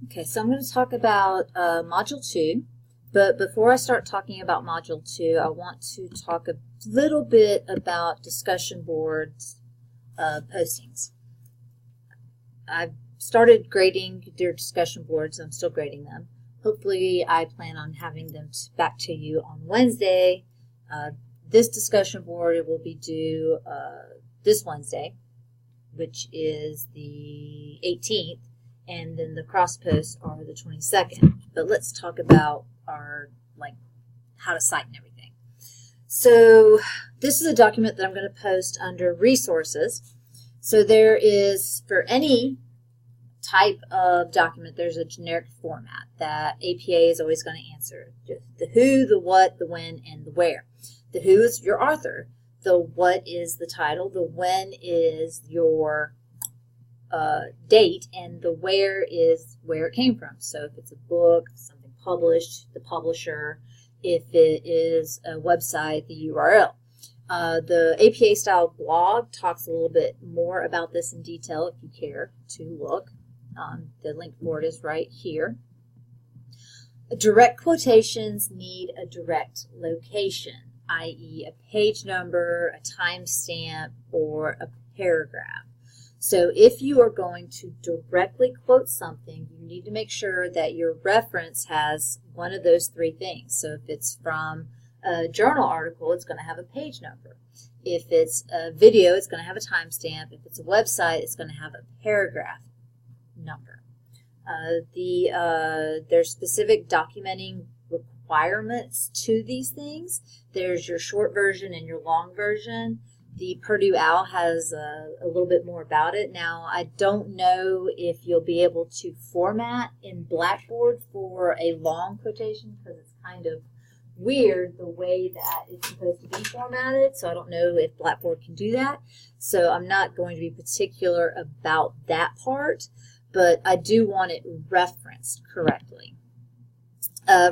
Okay, so I'm going to talk about Module 2, but before I start talking about Module 2, I want to talk a little bit about discussion boards postings. I've started grading their discussion boards. I'm still grading them. Hopefully, I plan on having them back to you on Wednesday. This discussion board will be due this Wednesday, which is the 18th. And then the cross posts are the 22nd. But let's talk about our, how to cite and everything. So this is a document that I'm going to post under resources. So there is, for any type of document, there's a generic format that APA is always going to answer. The who, the what, the when, and the where. The who is your author. The what is the title. The when is your date, and the where is where it came from. So if it's a book, something published, the publisher. If it is a website, the URL. The APA style blog talks a little bit more about this in detail if you care to look. The link for it is right here. Direct quotations need a direct location, i.e. a page number, a timestamp, or a paragraph. So if you are going to directly quote something, you need to make sure that your reference has one of those three things. So if it's from a journal article, it's going to have a page number. If it's a video, it's going to have a timestamp. If it's a website, it's going to have a paragraph number. There's specific documenting requirements to these things. There's your short version and your long version. The Purdue OWL has a little bit more about it. Now, I don't know if you'll be able to format in Blackboard for a long quotation because it's kind of weird the way that it's supposed to be formatted. So I don't know if Blackboard can do that. So I'm not going to be particular about that part, but I do want it referenced correctly.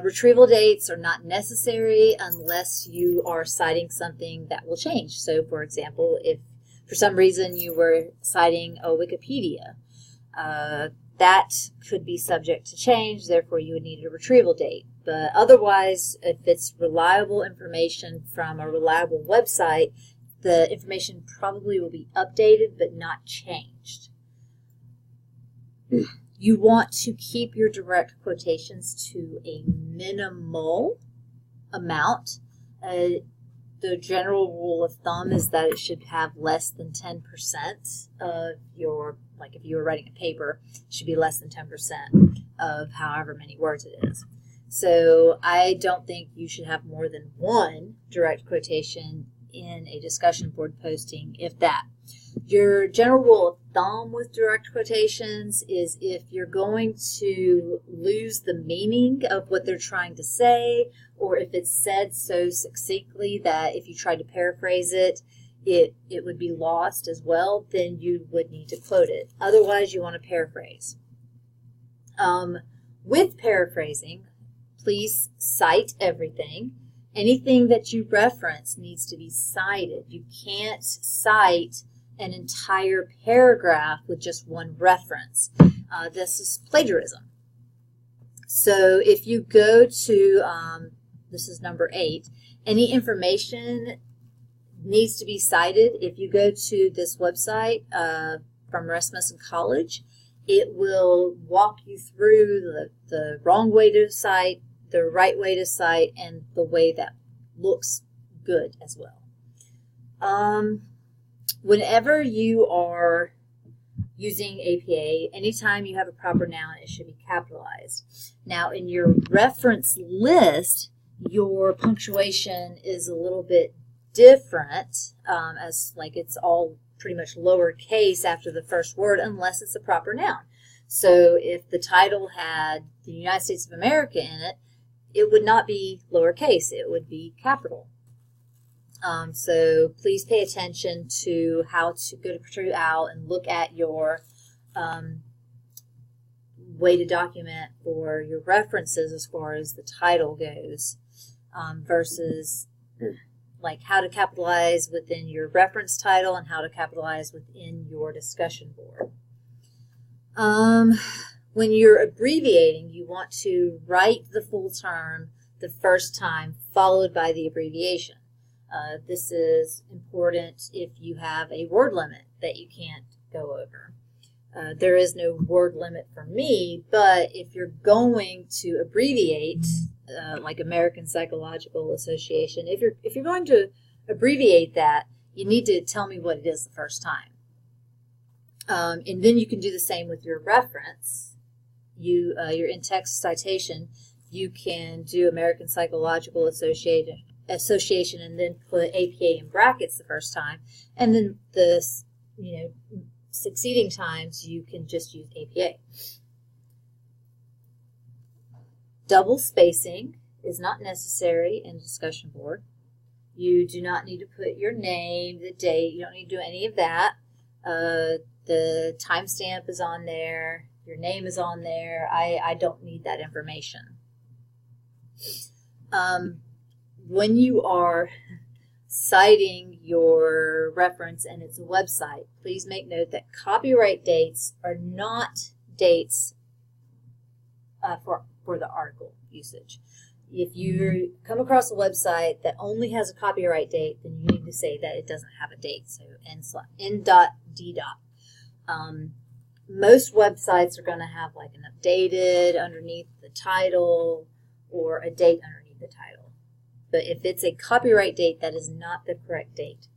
Retrieval dates are not necessary unless you are citing something that will change. So, for example, if for some reason you were citing a Wikipedia, that could be subject to change, therefore you would need a retrieval date. But otherwise, if it's reliable information from a reliable website, the information probably will be updated but not changed. You want to keep your direct quotations to a minimal amount. The general rule of thumb is that it should have less than 10% of your, if you were writing a paper, it should be less than 10% of however many words it is. So I don't think you should have more than one direct quotation in a discussion board posting, if that. Your general rule of thumb with direct quotations is if you're going to lose the meaning of what they're trying to say, or if it's said so succinctly that if you tried to paraphrase it, it would be lost as well, then you would need to quote it. Otherwise, you want to paraphrase. With paraphrasing, please cite everything. Anything that you reference needs to be cited. You can't cite an entire paragraph with just one reference. This is plagiarism. So if you go to, this is number 8, any information needs to be cited. If you go to this website from Rasmussen College, it will walk you through the wrong way to cite, the right way to cite, and the way that looks good as well. Whenever you are using APA, anytime you have a proper noun, it should be capitalized. Now, in your reference list, your punctuation is a little bit different, as it's all pretty much lowercase after the first word, unless it's a proper noun. So if the title had the United States of America in it, it would not be lowercase, it would be capital. So please pay attention to how to go to Purdue OWL and look at your way to document for your references as far as the title goes, versus how to capitalize within your reference title and how to capitalize within your discussion board. When you're abbreviating, you want to write the full term the first time, followed by the abbreviation. This is important if you have a word limit that you can't go over. There is no word limit for me, but if you're going to abbreviate, like American Psychological Association, if you're going to abbreviate that, you need to tell me what it is the first time. And then you can do the same with your reference. Your in-text citation, you can do American Psychological Association and then put APA in brackets the first time, and then the succeeding times you can just use APA. Double spacing is not necessary in a discussion board. You do not need to put your name, the date. You don't need to do any of that. The timestamp is on there. Your name is on there. I don't need that information. When you are citing your reference and it's a website, please make note that copyright dates are not dates for the article usage. If you come across a website that only has a copyright date, then you need to say that it doesn't have a date, so n.d. Most websites are going to have like an updated underneath the title or a date underneath the title. But if it's a copyright date, that is not the correct date.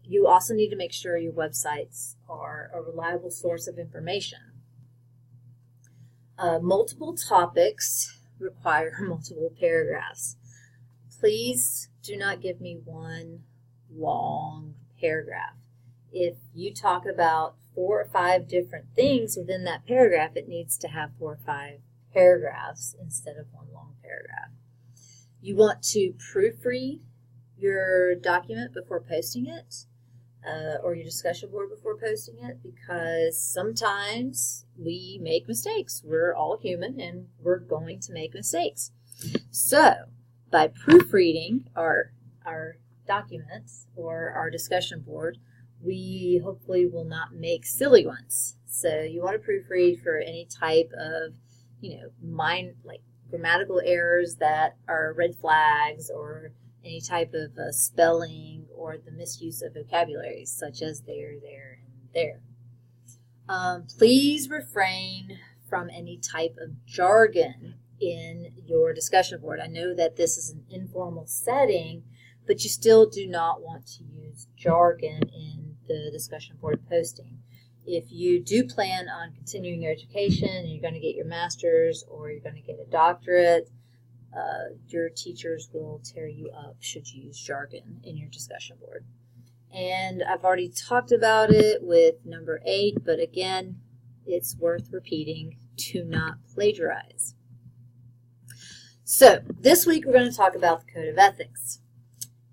You also need to make sure your websites are a reliable source of information. Multiple topics require multiple paragraphs. Please do not give me one long paragraph. If you talk about 4 or 5 different things within that paragraph, it needs to have 4 or 5 paragraphs instead of one long paragraph. You want to proofread your document before posting it, or your discussion board before posting it, because sometimes we make mistakes. We're all human and we're going to make mistakes. So by proofreading our documents or our discussion board, we hopefully will not make silly ones. So you want to proofread for any type of, like grammatical errors that are red flags, or any type of spelling or the misuse of vocabulary, such as there, and there. Please refrain from any type of jargon in your discussion board. I know that this is an informal setting, but you still do not want to use jargon in the discussion board posting. If you do plan on continuing your education and you're going to get your master's or you're going to get a doctorate, your teachers will tear you up should you use jargon in your discussion board. And I've already talked about it with number 8, but again, it's worth repeating. Do not plagiarize. So this week we're going to talk about the Code of Ethics.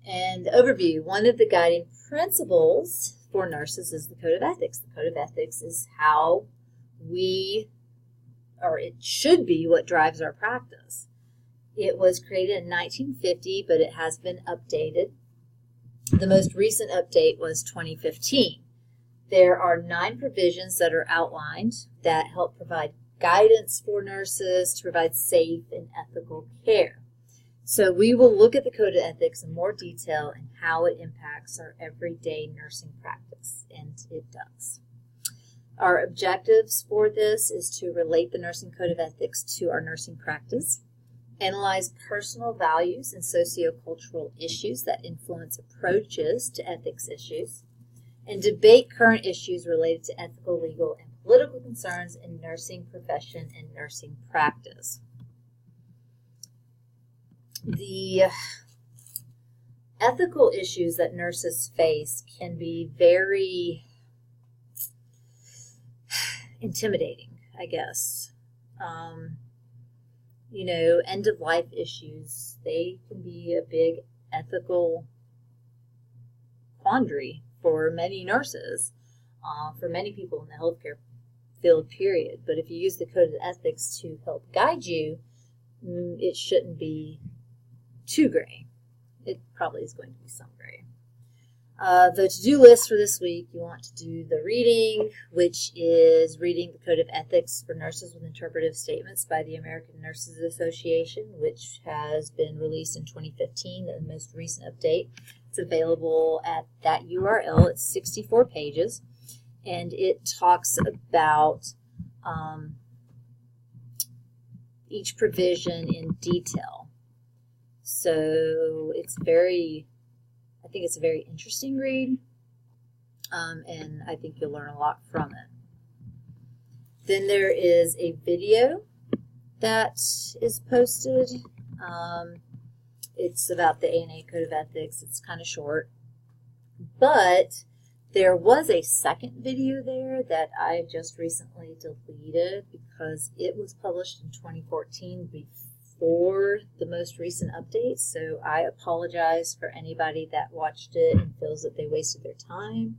And the overview, one of the guiding principles for nurses is the Code of Ethics. The Code of Ethics is how it should be what drives our practice. It was created in 1950, but it has been updated. The most recent update was 2015. There are 9 provisions that are outlined that help provide guidance for nurses to provide safe and ethical care. So we will look at the Code of Ethics in more detail and how it impacts our everyday nursing practice, and it does. Our objectives for this is to relate the Nursing Code of Ethics to our nursing practice, analyze personal values and sociocultural issues that influence approaches to ethics issues, and debate current issues related to ethical, legal, and political concerns in nursing profession and nursing practice. The ethical issues that nurses face can be very intimidating, I guess. End-of-life issues, they can be a big ethical quandary for many nurses, for many people in the healthcare field, period. But if you use the Code of Ethics to help guide you, it shouldn't be too gray. It probably is going to be some gray. The to-do list for this week, you want to do the reading, which is reading the Code of Ethics for Nurses with Interpretive Statements by the American Nurses Association, which has been released in 2015, the most recent update. It's available at that URL. It's 64 pages, and it talks about each provision in detail. So I think it's a very interesting read, and I think you'll learn a lot from it. Then there is a video that is posted. It's about the ANA Code of Ethics. It's kind of short, but there was a second video there that I just recently deleted because it was published in 2014 before the most recent updates. So I apologize for anybody that watched it and feels that they wasted their time.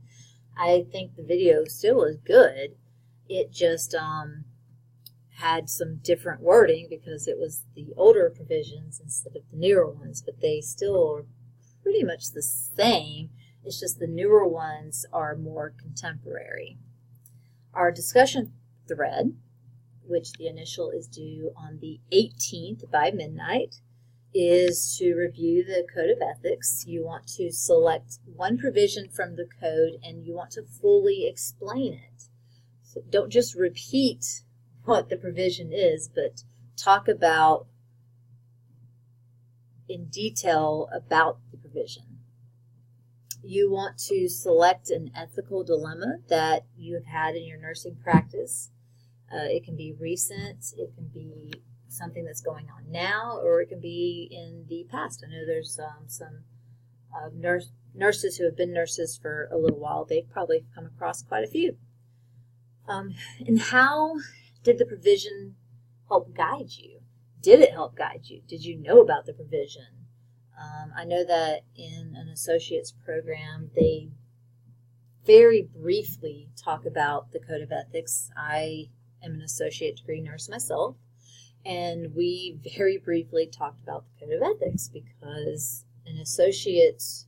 I think the video still is good. It just had some different wording because it was the older provisions instead of the newer ones, but they still are pretty much the same. It's just the newer ones are more contemporary. Our discussion thread, which the initial is due on the 18th by midnight, is to review the Code of Ethics. You want to select one provision from the code and you want to fully explain it. So don't just repeat what the provision is, but talk about in detail about the provision. You want to select an ethical dilemma that you have had in your nursing practice. It can be recent, it can be something that's going on now, or it can be in the past. I know there's some nurses who have been nurses for a little while. They've probably come across quite a few. And how did the provision help guide you? Did it help guide you? Did you know about the provision? I know that in an associate's program, they very briefly talk about the Code of Ethics. I am an associate degree nurse myself, and we very briefly talked about the Code of Ethics because an associate's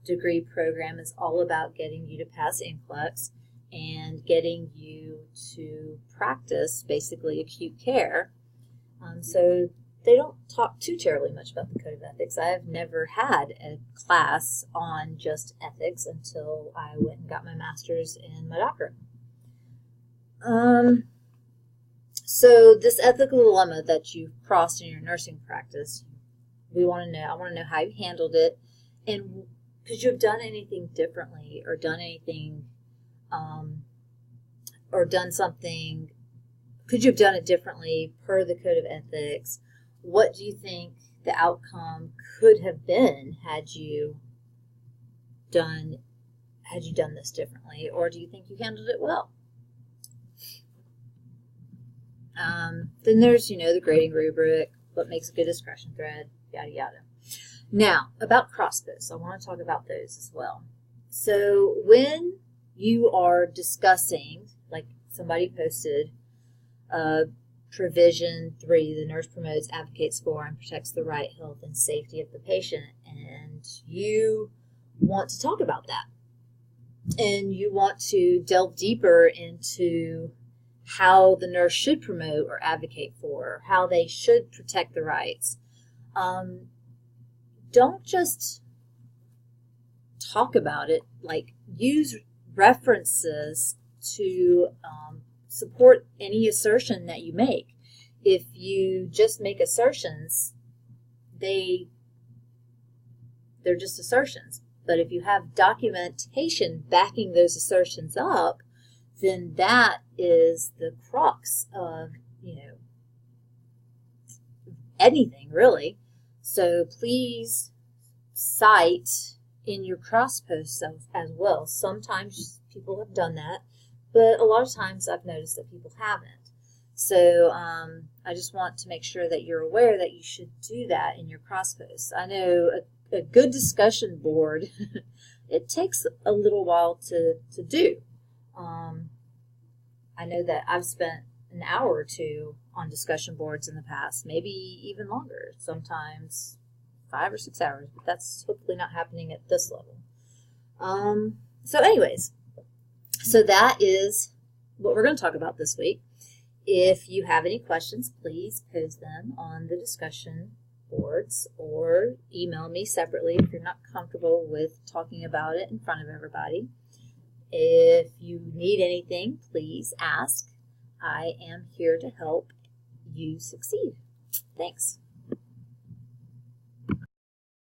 degree program is all about getting you to pass NCLEX and getting you to practice basically acute care. So they don't talk too terribly much about the Code of Ethics. I've never had a class on just ethics until I went and got my master's and my doctorate. So this ethical dilemma that you've crossed in your nursing practice, I want to know how you handled it, and could you have done anything differently or done anything, could you have done it differently per the Code of Ethics? What do you think the outcome could have been had you done this differently, or do you think you handled it well? Then there's, the grading rubric, what makes a good discussion thread, yada yada. Now, about crossposts, I want to talk about those as well. So when you are discussing, like somebody posted, Provision 3, the nurse promotes, advocates for, and protects the right, health, and safety of the patient. And you want to talk about that. And you want to delve deeper into how the nurse should promote or advocate for, how they should protect the rights. Don't just talk about it, like use references to support any assertion that you make. If you just make assertions, they're just assertions. But if you have documentation backing those assertions up, then that is the crux of, anything really. So please cite in your cross posts as well. Sometimes people have done that, but a lot of times I've noticed that people haven't. So I just want to make sure that you're aware that you should do that in your cross posts. I know a good discussion board, it takes a little while to do. I know that I've spent an hour or two on discussion boards in the past, maybe even longer, sometimes 5 or 6 hours, but that's hopefully not happening at this level. So anyways, so that is what we're going to talk about this week. If you have any questions, please post them on the discussion boards or email me separately if you're not comfortable with talking about it in front of everybody. If you need anything, please ask. I am here to help you succeed. Thanks.